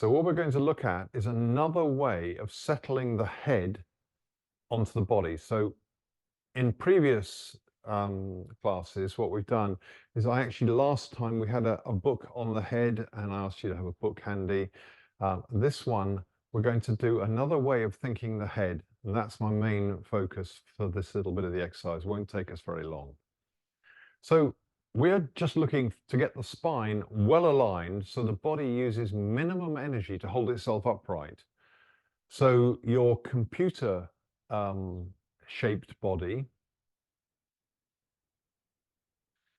So what we're going to look at is another way of settling the head onto the body. So in previous classes, what we've done is last time we had a book on the head and I asked you to have a book handy. This one, we're going to do another way of thinking the head. And that's my main focus for this little bit of the exercise. It won't take us very long. So we're just looking to get the spine well aligned so the body uses minimum energy to hold itself upright. So your computer shaped body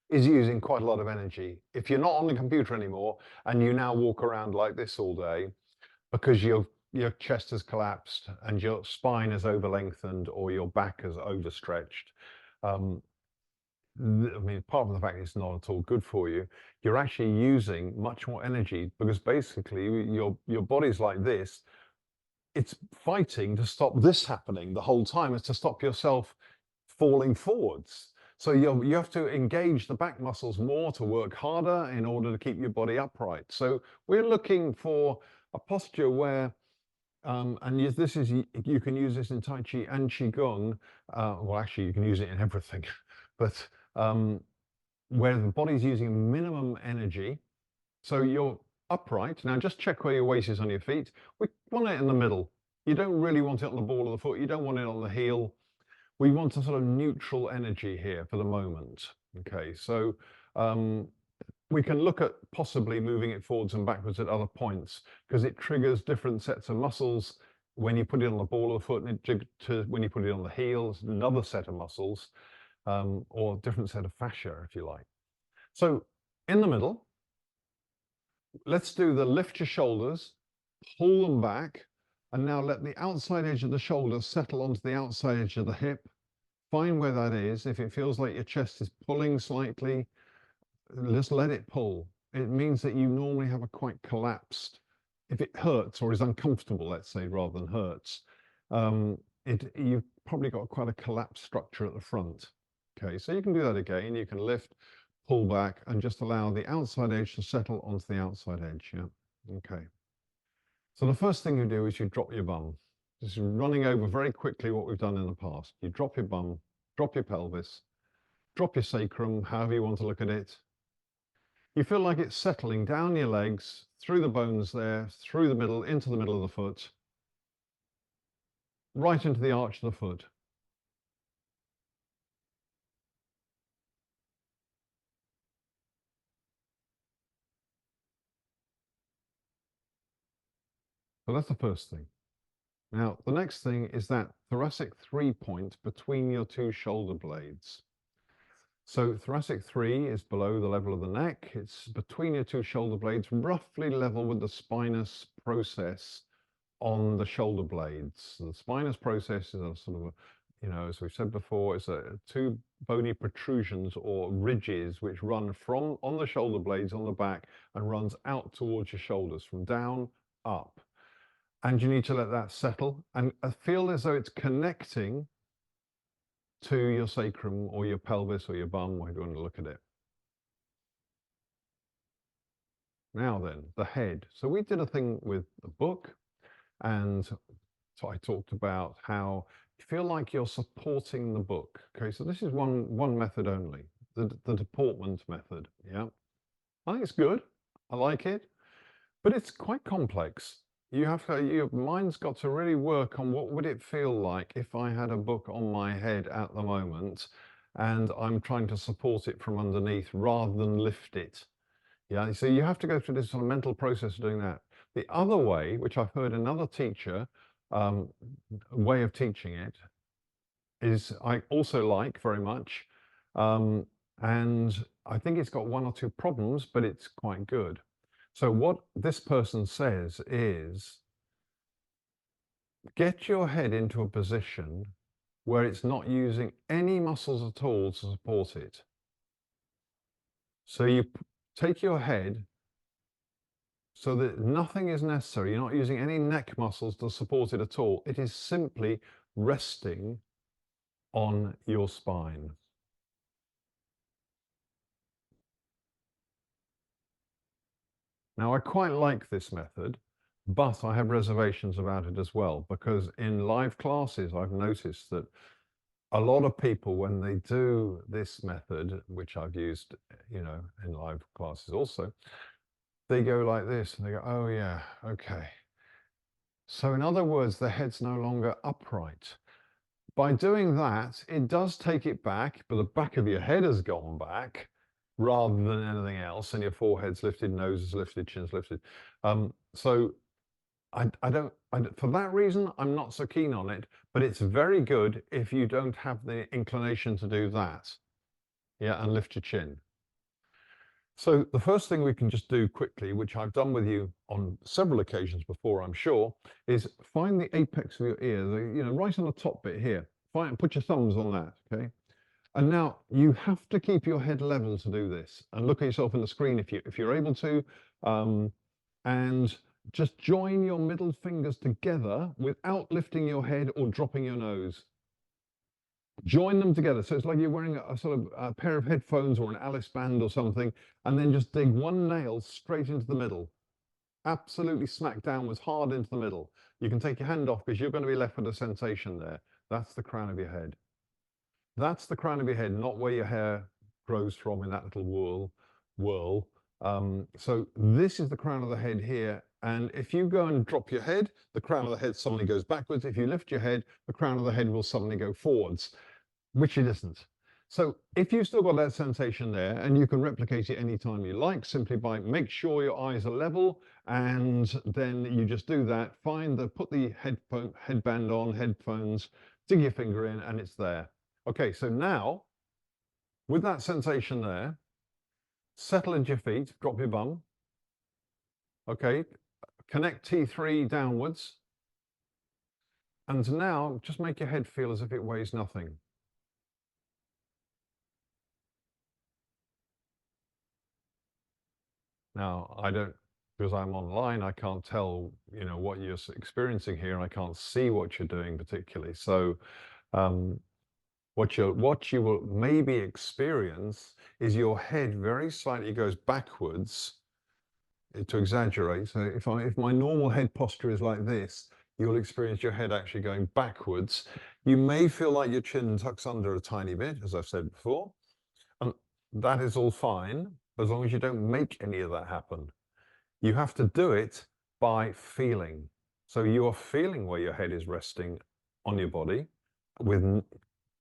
is using quite a lot of energy. If you're not on the computer anymore and you now walk around like this all day because your chest has collapsed and your spine is over lengthened or your back is overstretched, I mean, apart from the fact it's not at all good for you, you're actually using much more energy because basically your body's like this. It's fighting to stop this happening the whole time. It's to stop yourself falling forwards. So you have to engage the back muscles more to work harder in order to keep your body upright. So we're looking for a posture where, you can use this in Tai Chi and Qigong. Well, actually, you can use it in everything, but where the body's using minimum energy. So you're upright. Now just check where your waist is on your feet. We want it in the middle. You don't really want it on the ball of the foot. You don't want it on the heel. We want a sort of neutral energy here for the moment. Okay, so we can look at possibly moving it forwards and backwards at other points because it triggers different sets of muscles. When you put it on the ball of the foot and when you put it on the heel, it's another set of muscles or different set of fascia, if you like. So in the middle, let's do the lift your shoulders, pull them back, and now let the outside edge of the shoulder settle onto the outside edge of the hip. Find where that is. If it feels like your chest is pulling slightly, just let it pull. It means that you normally have a quite collapsed, if it hurts or is uncomfortable, let's say, rather than hurts, you've probably got quite a collapsed structure at the front. Okay, so you can do that again. You can lift, pull back, and just allow the outside edge to settle onto the outside edge. Yeah, okay. So the first thing you do is you drop your bum. Just running over very quickly what we've done in the past. You drop your bum, drop your pelvis, drop your sacrum, however you want to look at it. You feel like it's settling down your legs, through the bones there, through the middle, into the middle of the foot, right into the arch of the foot. So that's the first thing. Now, the next thing is that thoracic 3 point between your two shoulder blades. So thoracic 3 is below the level of the neck. It's between your two shoulder blades, roughly level with the spinous process on the shoulder blades. The spinous process is a sort of as we've said before, it's two bony protrusions or ridges which run from on the shoulder blades on the back and runs out towards your shoulders from down up. And you need to let that settle and feel as though it's connecting to your sacrum or your pelvis or your bum, however you want to look at it. Now then, the head. So we did a thing with the book, and so I talked about how you feel like you're supporting the book. Okay, so this is one method only, the deportment method. Yeah, I think it's good. I like it, but it's quite complex. Your mind's got to really work on what would it feel like if I had a book on my head at the moment and I'm trying to support it from underneath rather than lift it. Yeah, so you have to go through this sort of mental process of doing that. The other way, which I've heard another teacher way of teaching it, is I also like very much, and I think it's got one or two problems, but it's quite good. So what this person says is, get your head into a position where it's not using any muscles at all to support it. So you take your head so that nothing is necessary. You're not using any neck muscles to support it at all. It is simply resting on your spine. Now, I quite like this method but I have reservations about it as well, because in live classes, I've noticed that a lot of people, when they do this method, which I've used, you know, in live classes also, they go like this and they go, oh yeah, okay. So in other words, the head's no longer upright. By doing that, it does take it back, but the back of your head has gone back rather than anything else, and your forehead's lifted, nose is lifted, chin's lifted. So for that reason, I'm not so keen on it, but it's very good if you don't have the inclination to do that. Yeah, and lift your chin. So the first thing we can just do quickly, which I've done with you on several occasions before, I'm sure, is find the apex of your ear, you know, right on the top bit here. Put your thumbs on that, okay? And now you have to keep your head level to do this, and look at yourself in the screen if you're able to, and just join your middle fingers together without lifting your head or dropping your nose. Join them together. So it's like you're wearing a sort of a pair of headphones or an Alice band or something, and then just dig one nail straight into the middle. Absolutely smack downwards hard into the middle. You can take your hand off because you're going to be left with a sensation there. That's the crown of your head. That's the crown of your head, not where your hair grows from in that little whirl. So this is the crown of the head here. And if you go and drop your head, the crown of the head suddenly goes backwards. If you lift your head, the crown of the head will suddenly go forwards, which it isn't. So if you've still got that sensation there, and you can replicate it anytime you like, simply by make sure your eyes are level, and then you just do that. Put the headband on, headphones, dig your finger in, and it's there. Okay, so now, with that sensation there, settle into your feet, drop your bum. Okay, connect T3 downwards. And now, just make your head feel as if it weighs nothing. Now, because I'm online, I can't tell, you know, what you're experiencing here, and I can't see what you're doing particularly. So, what you will maybe experience is your head very slightly goes backwards, to exaggerate. So if my normal head posture is like this, you'll experience your head actually going backwards. You may feel like your chin tucks under a tiny bit, as I've said before, and that is all fine, as long as you don't make any of that happen. You have to do it by feeling. So you are feeling where your head is resting on your body with,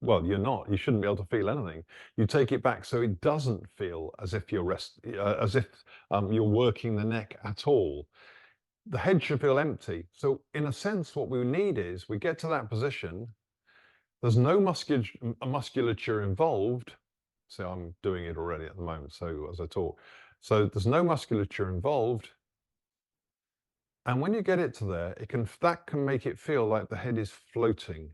well, you shouldn't be able to feel anything. You take it back so it doesn't feel as if you're you're working the neck at all. The head should feel empty. So in a sense, what we need is we get to that position. There's no musculature involved. So I'm doing it already at the moment. So as I talk, so there's no musculature involved. And when you get it to there, that can make it feel like the head is floating.